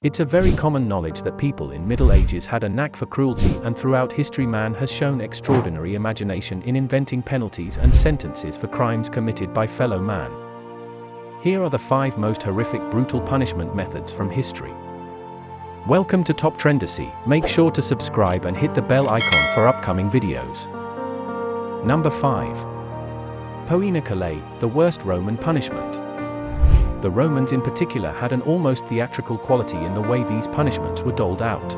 It's a very common knowledge that people in Middle Ages had a knack for cruelty, and throughout history man has shown extraordinary imagination in inventing penalties and sentences for crimes committed by fellow man. Here are the 5 most horrific brutal punishment methods from history. Welcome to Top Trendacy. Make sure to subscribe and hit the bell icon for upcoming videos. Number 5. Poena Calais, the worst Roman punishment. The Romans in particular had an almost theatrical quality in the way these punishments were doled out.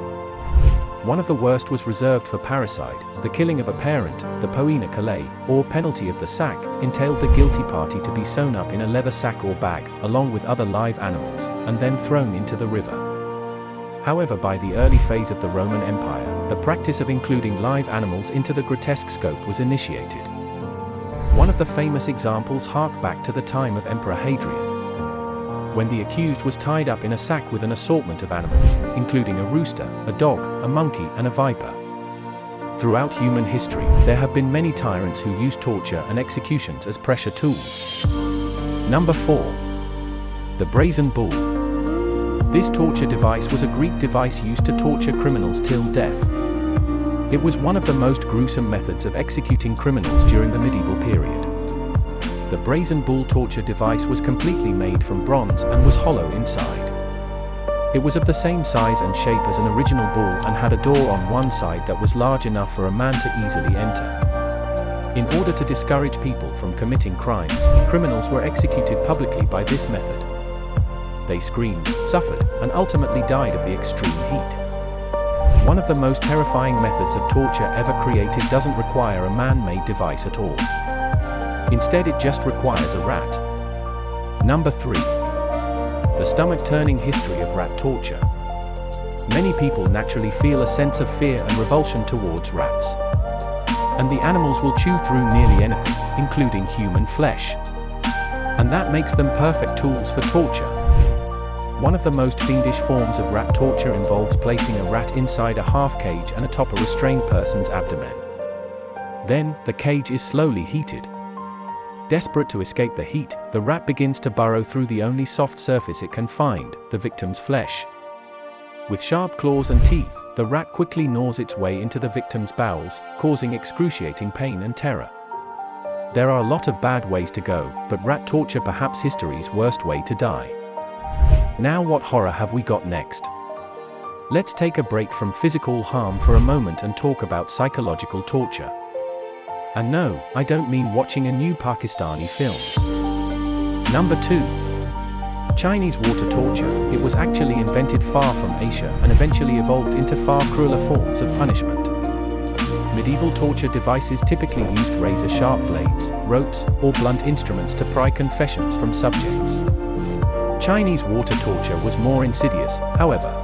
One of the worst was reserved for parricide, the killing of a parent. The Poena Calais, or penalty of the sack, entailed the guilty party to be sewn up in a leather sack or bag, along with other live animals, and then thrown into the river. However, by the early phase of the Roman Empire, the practice of including live animals into the grotesque scope was initiated. One of the famous examples hark back to the time of Emperor Hadrian, when the accused was tied up in a sack with an assortment of animals, including a rooster, a dog, a monkey, and a viper. Throughout human history, there have been many tyrants who used torture and executions as pressure tools. Number 4. The Brazen Bull. This torture device was a Greek device used to torture criminals till death. It was one of the most gruesome methods of executing criminals during the medieval period. The Brazen Bull torture device was completely made from bronze and was hollow inside. It was of the same size and shape as an original bull and had a door on one side that was large enough for a man to easily enter. In order to discourage people from committing crimes, criminals were executed publicly by this method. They screamed, suffered, and ultimately died of the extreme heat. One of the most terrifying methods of torture ever created doesn't require a man-made device at all. Instead, it just requires a rat. Number 3. The stomach-turning history of rat torture. Many people naturally feel a sense of fear and revulsion towards rats. And the animals will chew through nearly anything, including human flesh. And that makes them perfect tools for torture. One of the most fiendish forms of rat torture involves placing a rat inside a half cage and atop a restrained person's abdomen. Then, the cage is slowly heated. Desperate to escape the heat, the rat begins to burrow through the only soft surface it can find, the victim's flesh. With sharp claws and teeth, the rat quickly gnaws its way into the victim's bowels, causing excruciating pain and terror. There are a lot of bad ways to go, but rat torture perhaps history's worst way to die. Now what horror have we got next? Let's take a break from physical harm for a moment and talk about psychological torture. And no, I don't mean watching a new Pakistani films. Number 2. Chinese water torture. It was actually invented far from Asia and eventually evolved into far crueler forms of punishment. Medieval torture devices typically used razor-sharp blades, ropes, or blunt instruments to pry confessions from subjects. Chinese water torture was more insidious, however.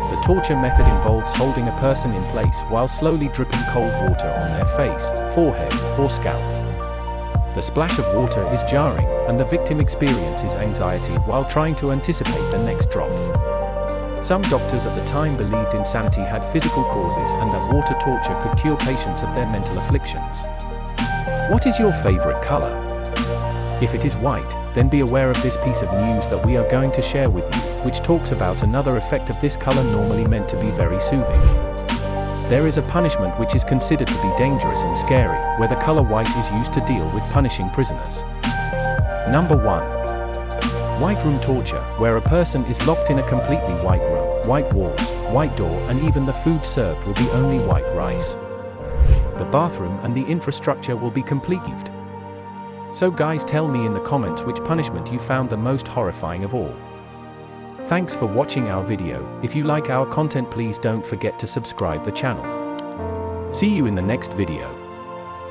The torture method involves holding a person in place while slowly dripping cold water on their face, forehead, or scalp. The splash of water is jarring, and the victim experiences anxiety while trying to anticipate the next drop. Some doctors at the time believed insanity had physical causes and that water torture could cure patients of their mental afflictions. What is your favorite color? If it is white, then be aware of this piece of news that we are going to share with you, which talks about another effect of this color normally meant to be very soothing. There is a punishment which is considered to be dangerous and scary, where the color white is used to deal with punishing prisoners. Number 1. White room torture, where a person is locked in a completely white room, white walls, white door, and even the food served will be only white rice. The bathroom and the infrastructure will be completely white. So guys, tell me in the comments which punishment you found the most horrifying of all. Thanks for watching our video. If you like our content, please don't forget to subscribe the channel. See you in the next video.